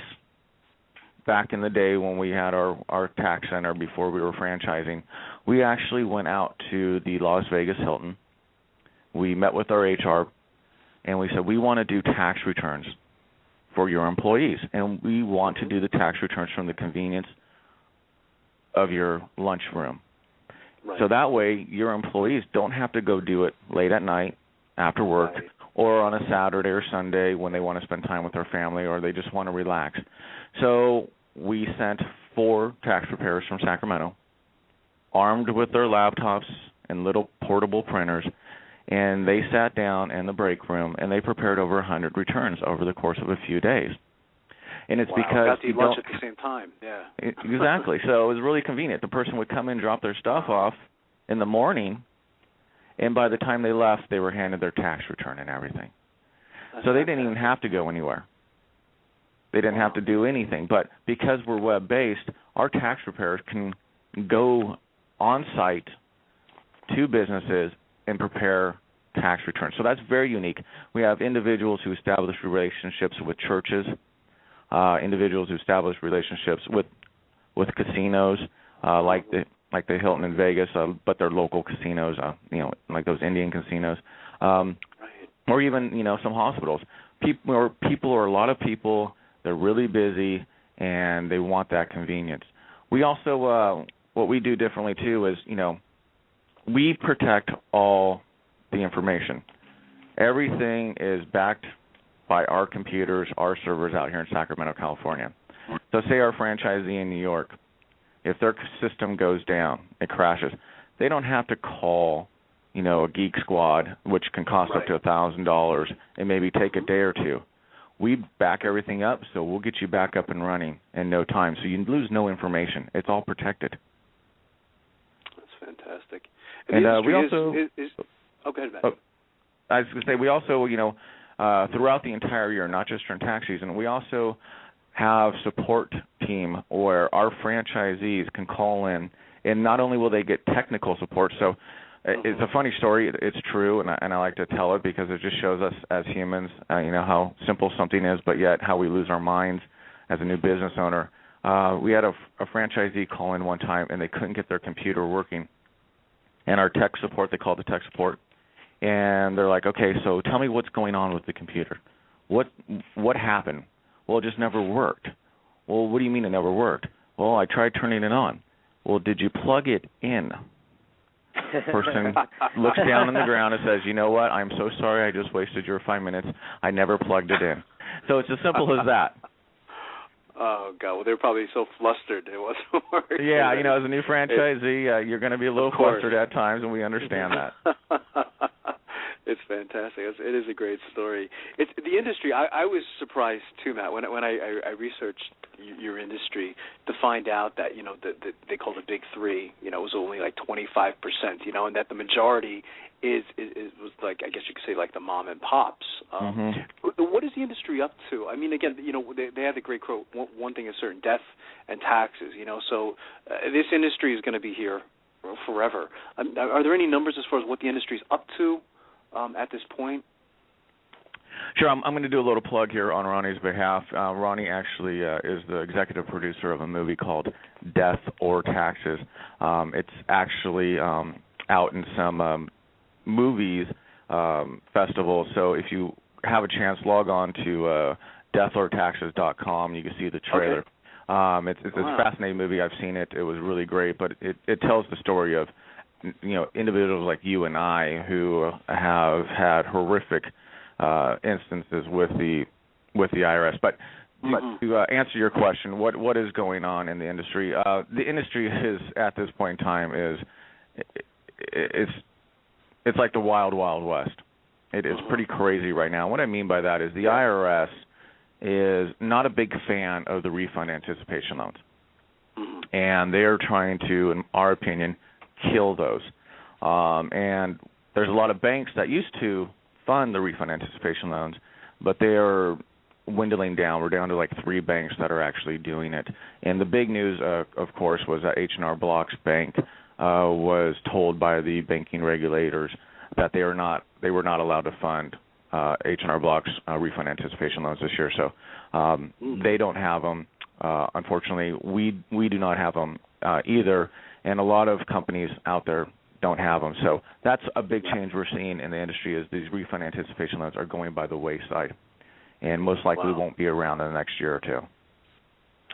S7: back in the day when we had our tax center before we were franchising, we actually went out to the Las Vegas Hilton. We met with our HR, and we said, we want to do tax returns for your employees, and we want to do the tax returns from the convenience of your lunchroom.
S6: Right.
S7: So that way your employees don't have to go do it late at night after work or on a Saturday or Sunday when they want to spend time with their family or they just want to relax. So we sent 4 tax preparers from Sacramento, armed with their laptops and little portable printers, and they sat down in the break room and they prepared over 100 returns over the course of a few days. And it's because
S6: got to eat lunch at the same time. Yeah.
S7: Exactly. So it was really convenient. The person would come in, drop their stuff off in the morning, and by the time they left, they were handed their tax return and everything. So they didn't even have to go anywhere. They didn't have to do anything. But because we're web-based, our tax preparers can go on-site to businesses and prepare tax returns. So that's very unique. We have individuals who establish relationships with churches, individuals who establish relationships with casinos, like the Hilton in Vegas, but they're local casinos, like those Indian casinos, or even some hospitals. A lot of people, they're really busy and they want that convenience. We also what we do differently too is we protect all the information. Everything is backed by our computers, our servers out here in Sacramento, California. So say our franchisee in New York, if their system goes down, it crashes, they don't have to call, a Geek Squad, which can cost up to $1,000 and maybe take a day or two. We back everything up, so we'll get you back up and running in no time. So you lose no information. It's all protected.
S6: That's fantastic.
S7: And we also...
S6: go ahead, Matt.
S7: I was going to say, we also, throughout the entire year, not just during tax season, we also have support team where our franchisees can call in, and not only will they get technical support. So it's a funny story. It's true, and I like to tell it because it just shows us as humans, how simple something is, but yet how we lose our minds as a new business owner. We had a franchisee call in one time, and they couldn't get their computer working. And our tech support, they called the tech support, and they're like, okay, so tell me what's going on with the computer. What happened? Well, it just never worked. Well, what do you mean it never worked? Well, I tried turning it on. Well, did you plug it in? Person looks down on the ground and says, you know what, I'm so sorry, I just wasted your 5 minutes. I never plugged it in. So it's as simple as that.
S6: Oh, God. Well, they're probably so flustered it wasn't working.
S7: Yeah, as a new franchisee, you're going to be a little flustered at times, and we understand that.
S6: It's fantastic. It is a great story. It's the industry. I was surprised too, Matt, when I researched your industry to find out that they call the big three. It was only like 25%. And that the majority was like, I guess you could say, like the mom and pops. What is the industry up to? I mean, again, they have the great quote. One thing is certain: death and taxes. So this industry is going to be here forever. Are there any numbers as far as what the industry is up to at this point?
S7: Sure. I'm going to do a little plug here on Roni's behalf. Roni actually is the executive producer of a movie called Death or Taxes. It's actually out in some movies festivals. So if you have a chance, log on to deathortaxes.com. You can see the trailer. Okay. It's a fascinating movie. I've seen it. It was really great. But it tells the story of individuals like you and I who have had horrific instances with the IRS. But to answer your question, what is going on in the industry? The industry is, at this point in time, it's like the wild, wild west. It is pretty crazy right now. What I mean by that is the IRS is not a big fan of the refund anticipation loans. And they are trying to, in our opinion, kill those. And there's a lot of banks that used to fund the refund anticipation loans, but they are dwindling down. We're down to like 3 banks that are actually doing it. And the big news, of course, was that H&R Block's bank was told by the banking regulators that they were not allowed to fund H&R Block's refund anticipation loans this year. So they don't have them. Unfortunately, we do not have them either, and a lot of companies out there don't have them. So that's a big change we're seeing in the industry, is these refund anticipation loans are going by the wayside, and most likely won't be around in the next year or two.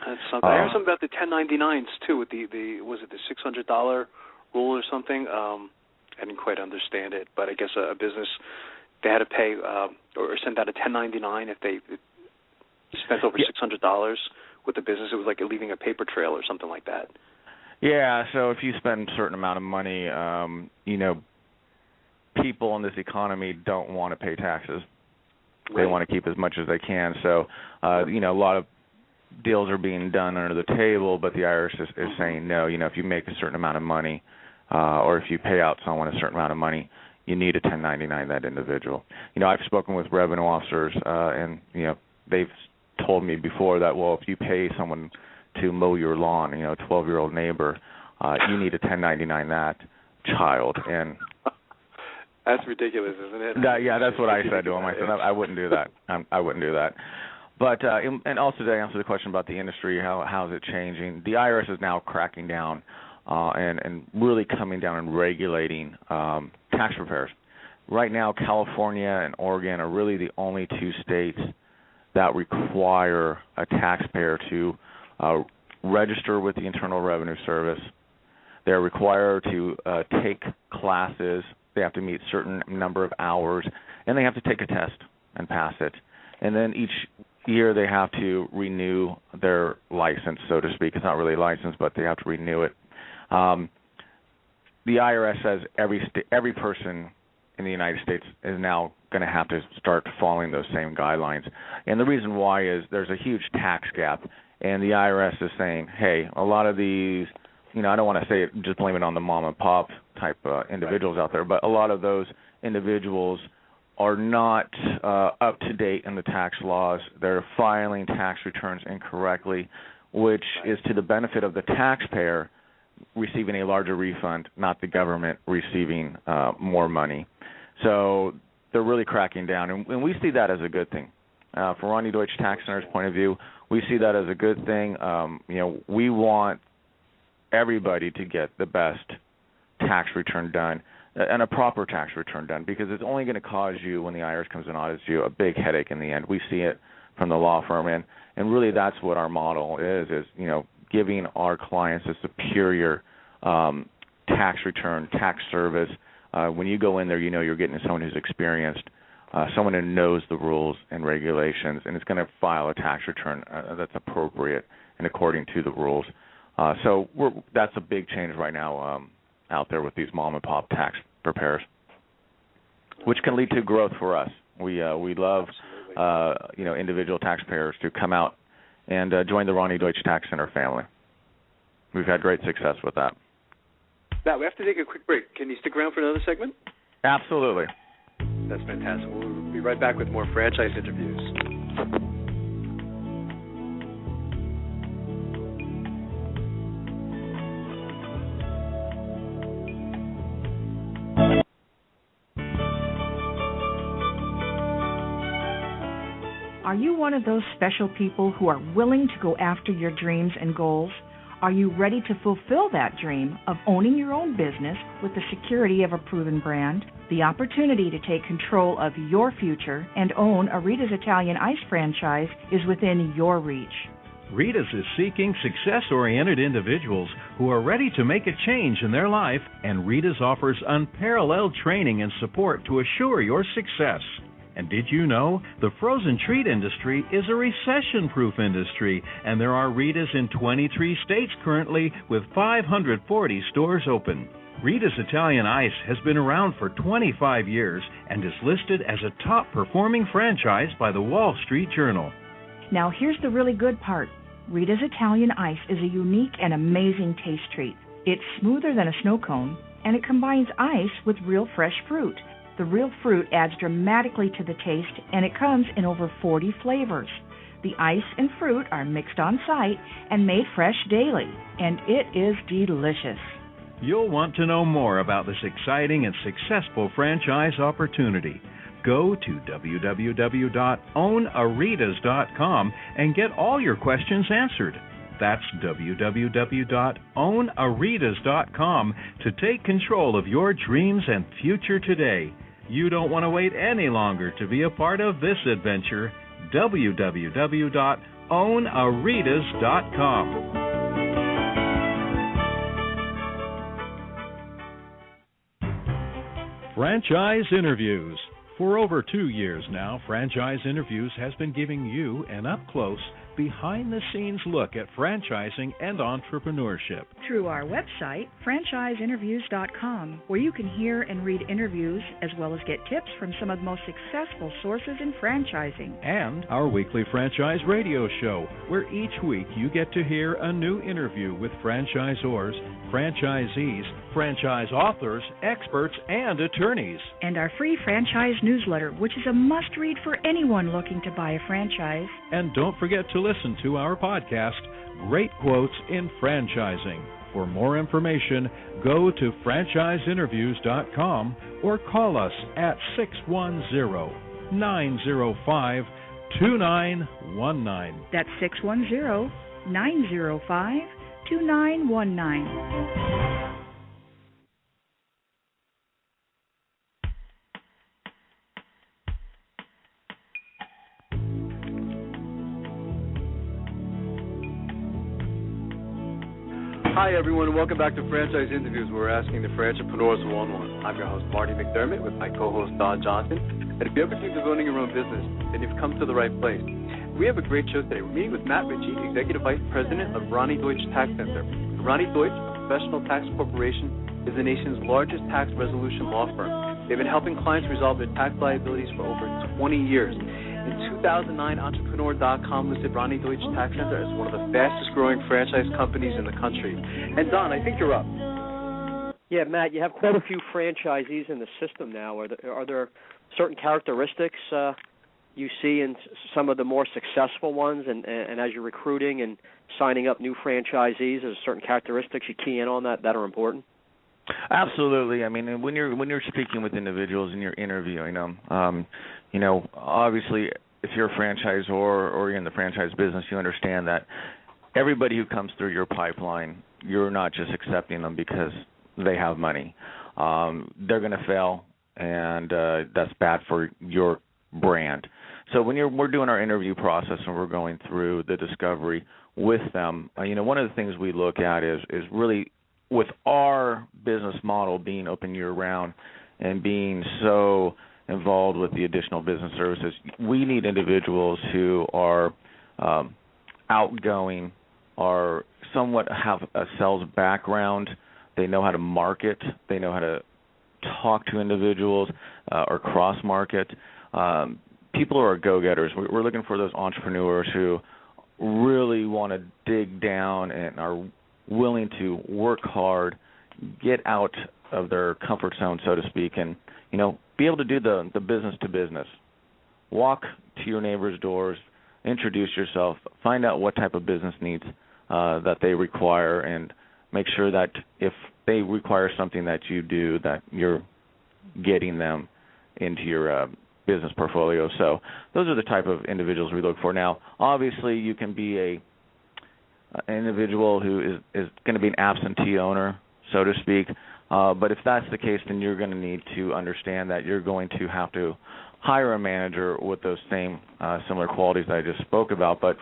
S6: That's something. I heard something about the 1099s too, with the was it the $600 rule or something? I didn't quite understand it, but I guess a business, they had to pay or send out a 1099 if they spent over $600 with the business. It was like leaving a paper trail or something like that.
S7: Yeah, so if you spend a certain amount of money, people in this economy don't want to pay taxes. They want to keep as much as they can. So, a lot of deals are being done under the table, but the IRS is saying no. If you make a certain amount of money, or if you pay out someone a certain amount of money, you need a 1099 that individual. I've spoken with revenue officers, and they've told me before that, well, if you pay someone to mow your lawn, a 12-year-old neighbor, you need a 1099 that child. And
S6: that's ridiculous, isn't it?
S7: Yeah, that's what I said to him. I said I wouldn't do that. I wouldn't do that. But and also to answer the question about the industry, how is it changing? The IRS is now cracking down and really coming down and regulating tax preparers. Right now, California and Oregon are really the only 2 states that require a taxpayer to register with the Internal Revenue Service. They're required to take classes. They have to meet a certain number of hours, and they have to take a test and pass it. And then each year they have to renew their license, so to speak. It's not really a license, but they have to renew it. The IRS says every person in the United States is now going to have to start following those same guidelines. And the reason why is there's a huge tax gap, and the IRS is saying, hey, a lot of these, I don't want to say it, just blame it on the mom and pop type individuals out there, but a lot of those individuals are not up to date in the tax laws. They're filing tax returns incorrectly, which is to the benefit of the taxpayer receiving a larger refund, not the government receiving more money. So they're really cracking down, and we see that as a good thing. From Roni Deutch Tax Center's point of view, we see that as a good thing. We want everybody to get the best tax return done and a proper tax return done, because it's only going to cause you, when the IRS comes and audits you, a big headache in the end. We see it from the law firm, and really that's what our model is giving our clients a superior tax return, tax service. When you go in there, you're getting someone who's experienced, someone who knows the rules and regulations, and is going to file a tax return that's appropriate and according to the rules. So that's a big change right now out there with these mom-and-pop tax preparers, which can lead to growth for us. We love individual taxpayers to come out and join the Roni Deutch Tax Center family. We've had great success with that.
S6: Now, we have to take a quick break. Can you stick around for another segment?
S7: Absolutely.
S6: That's fantastic. We'll be right back with more franchise interviews.
S1: Are you one of those special people who are willing to go after your dreams and goals? Are you ready to fulfill that dream of owning your own business with the security of a proven brand? The opportunity to take control of your future and own a Rita's Italian Ice franchise is within your reach.
S3: Rita's is seeking success-oriented individuals who are ready to make a change in their life, and Rita's offers unparalleled training and support to assure your success. And did you know the frozen treat industry is a recession-proof industry, and there are Rita's in 23 states currently with 540 stores open. Rita's Italian Ice has been around for 25 years and is listed as a top-performing franchise by the Wall Street Journal.
S1: Now here's the really good part. Rita's Italian Ice is a unique and amazing taste treat. It's smoother than a snow cone, and it combines ice with real fresh fruit. The real fruit adds dramatically to the taste, and it comes in over 40 flavors. The ice and fruit are mixed on site and made fresh daily, and it is delicious.
S3: You'll want to know more about this exciting and successful franchise opportunity. Go to www.ownaritas.com and get all your questions answered. That's www.ownaritas.com to take control of your dreams and future today. You don't want to wait any longer to be a part of this adventure. www.ownaritas.com. Franchise Interviews. For over 2 years now, Franchise Interviews has been giving you an up-close, behind-the-scenes look at franchising and entrepreneurship.
S1: Through our website, franchiseinterviews.com, where you can hear and read interviews as well as get tips from some of the most successful sources in franchising.
S3: And our weekly franchise radio show, where each week you get to hear a new interview with franchisors, franchisees, franchise authors, experts, and attorneys.
S1: And our free franchise newsletter, which is a must-read for anyone looking to buy a franchise.
S3: And don't forget to listen to our podcast, Great Quotes in Franchising. For more information, go to franchiseinterviews.com or call us at 610-905-2919.
S1: That's 610-905-2919.
S2: Hi, everyone, and welcome back to Franchise Interviews, where we're asking the entrepreneurs one-on-one. I'm your host, Marty McDermott, with my co-host, Don Johnson. And if you ever think of owning your own business, then you've come to the right place. We have a great show today. We're meeting with Matt Ritchie, Executive Vice President of Roni Deutch Tax Center. Roni Deutch, a professional tax corporation, is the nation's largest tax resolution law firm. They've been helping clients resolve their tax liabilities for over 20 years. In 2009, Entrepreneur.com listed Roni Deutch Tax Center as one of the fastest-growing franchise companies in the country. And, Don, I think you're up.
S5: Yeah, Matt, you have quite a few franchisees in the system now. Are there certain characteristics you see in some of the more successful ones, and as you're recruiting and signing up new franchisees, there's certain characteristics you key in on that are important?
S7: Absolutely. I mean, when you're speaking with individuals and you're interviewing them, obviously, if you're a franchisor or you're in the franchise business, you understand that everybody who comes through your pipeline, you're not just accepting them because they have money. They're going to fail, and that's bad for your brand. So when we're doing our interview process and we're going through the discovery with them, one of the things we look at is really, with our business model being open year-round and being so involved with the additional business services, we need individuals who are outgoing, are somewhat have a sales background. They know how to market. They know how to talk to individuals or cross-market. People who are go-getters. We're looking for those entrepreneurs who really want to dig down and are willing to work hard, get out of their comfort zone, so to speak, and be able to do the business to business. Walk to your neighbor's doors, introduce yourself, find out what type of business needs that they require, and make sure that if they require something that you do, that you're getting them into your business portfolio. So those are the type of individuals we look for. Now, obviously, you can be an individual who is going to be an absentee owner, so to speak. But if that's the case, then you're going to need to understand that you're going to have to hire a manager with those same similar qualities that I just spoke about. But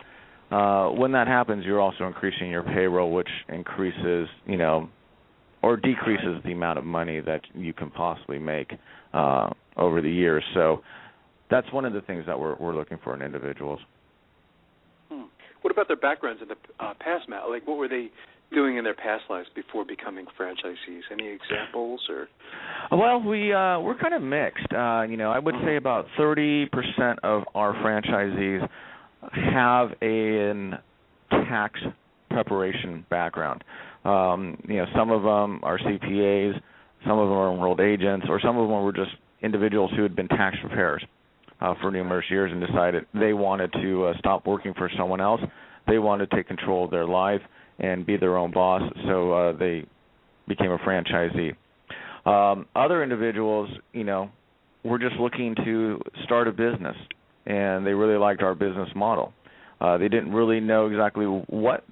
S7: when that happens, you're also increasing your payroll, which increases, or decreases the amount of money that you can possibly make over the years. So that's one of the things that we're looking for in individuals.
S6: What about their backgrounds in the past, Matt? Like, what were they doing in their past lives before becoming franchisees? Any examples? Or?
S7: Well, we're kind of mixed. I would say about 30% of our franchisees have a tax preparation background. Some of them are CPAs. some of them were enrolled agents, or some of them were just individuals who had been tax preparers for numerous years and decided they wanted to stop working for someone else. They wanted to take control of their life and be their own boss, so they became a franchisee. Other individuals, were just looking to start a business, and they really liked our business model. They didn't really know exactly what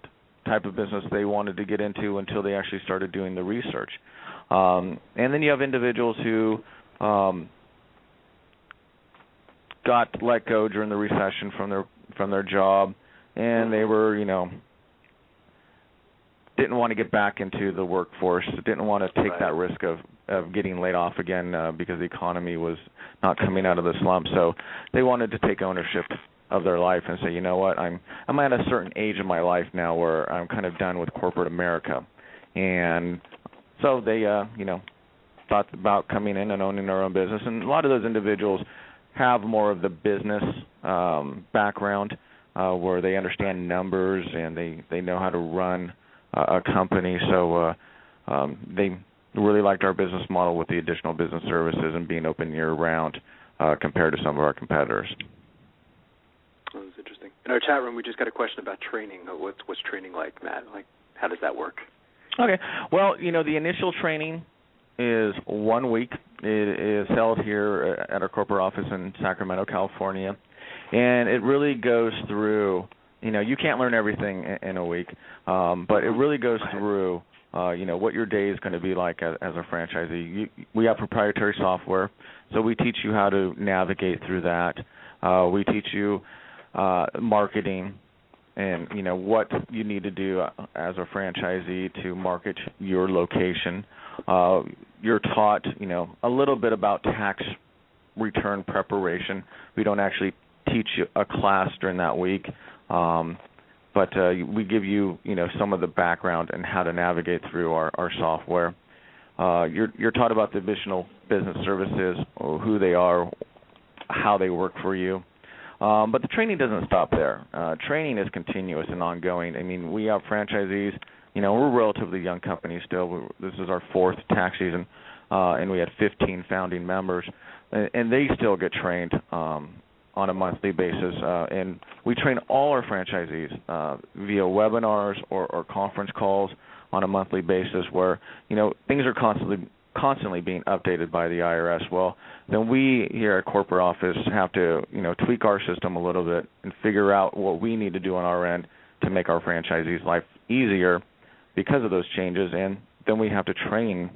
S7: type of business they wanted to get into until they actually started doing the research. And then you have individuals who got let go during the recession from their job, and they were, didn't want to get back into the workforce, didn't want to take that risk of getting laid off again because the economy was not coming out of the slump. So they wanted to take ownership of their life and say, you know what, I'm at a certain age in my life now where I'm kind of done with corporate America. And so they, thought about coming in and owning their own business. And a lot of those individuals have more of the business background where they understand numbers and they know how to run a company. So they really liked our business model with the additional business services and being open year-round compared to some of our competitors.
S6: Oh, that's interesting. In our chat room, we just got a question about training. What's training like, Matt? Like, how does that work?
S7: Okay. Well, the initial training is 1 week. It is held here at our corporate office in Sacramento, California, and it really goes through, you can't learn everything in a week, but it really goes through, what your day is going to be like as a franchisee. We have proprietary software, so we teach you how to navigate through that. We teach you marketing and, what you need to do as a franchisee to market your location. You're taught, a little bit about tax return preparation. We don't actually teach you a class during that week, but we give you, some of the background and how to navigate through our software. You're taught about the additional business services, who they are, how they work for you. But the training doesn't stop there. Training is continuous and ongoing. I mean, we have franchisees. We're a relatively young company still. This is our fourth tax season, and we had 15 founding members, and they still get trained on a monthly basis. And we train all our franchisees via webinars or conference calls on a monthly basis where, things are constantly being updated by the IRS. Well, then we here at corporate office have to, tweak our system a little bit and figure out what we need to do on our end to make our franchisees' life easier because of those changes, and then we have to train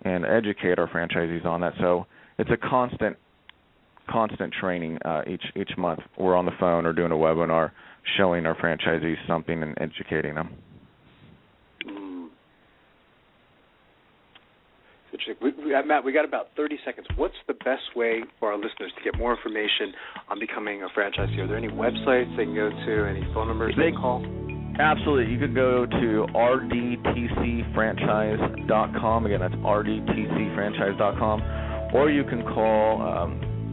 S7: and educate our franchisees on that. So it's a constant training each month. We're on the phone or doing a webinar showing our franchisees something and educating them.
S6: Matt, we got about 30 seconds. What's the best way for our listeners to get more information on becoming a franchisee? Are there any websites they can go to, any phone numbers they can call?
S7: Absolutely. You could go to rdtcfranchise.com. Again, that's rdtcfranchise.com. Or you can call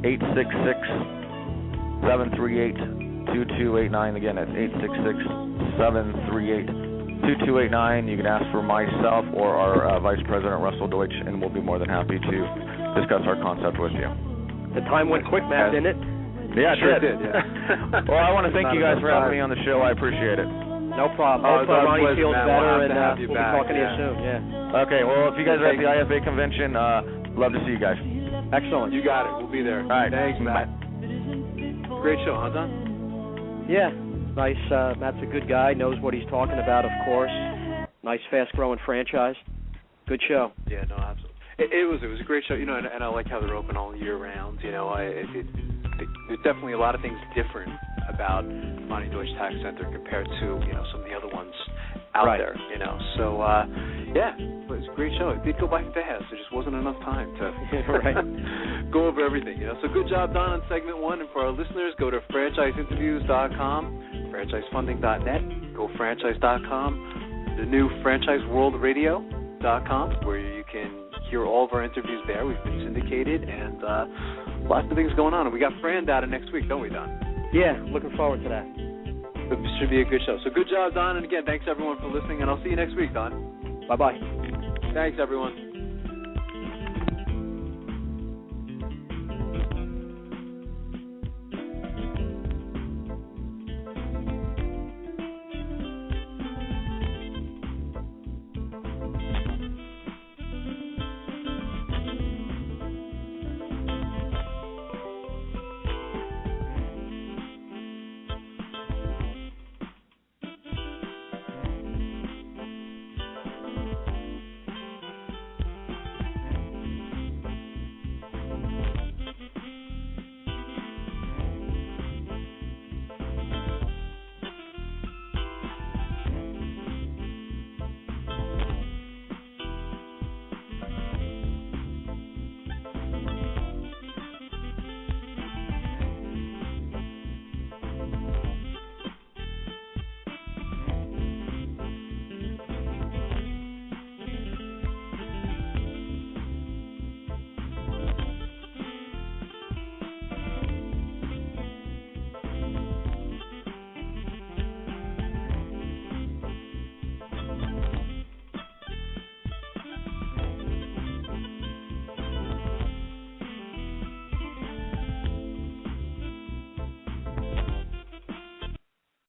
S7: 866-738-2289. Again, that's 866-738-2289. You can ask for myself or our Vice President, Roni Deutch, and we'll be more than happy to discuss our concept with you.
S5: The time went quick, Matt, didn't it?
S7: Yeah, it
S6: sure
S7: did.
S6: Yeah.
S7: Well, I want to thank you guys for having me on the show. I appreciate it.
S5: No problem. Hope Ronnie feels better, and we'll be talking to you soon. Yeah.
S7: Okay, well, if you guys are at the IFA convention, love to see you guys.
S6: Excellent. You got it. We'll be there.
S7: All right.
S6: Thanks, Matt. Great show, huh, Don?
S5: Yeah. Nice. Matt's a good guy, knows what he's talking about, of course. Nice, fast-growing franchise. Good show.
S6: Yeah, no, absolutely. It was a great show, and I like how they're open all year round. There's definitely a lot of things different about Roni Deutch Tax Center compared to some of the other ones out there. So yeah, it was a great show. It did go by fast. There just wasn't enough time to go over everything. So good job, Don, on segment one. And for our listeners, go to franchiseinterviews.com, franchisefunding.net, gofranchise.com, the new franchiseworldradio.com, where you can hear all of our interviews there. We've been syndicated, and lots of things going on. And we got Fran data next week, don't we, Don?
S5: Yeah, looking forward to that.
S6: It should be a good show. So good job, Don. And again, thanks everyone for listening, and I'll see you next week, Don.
S5: Bye-bye.
S6: Thanks, everyone.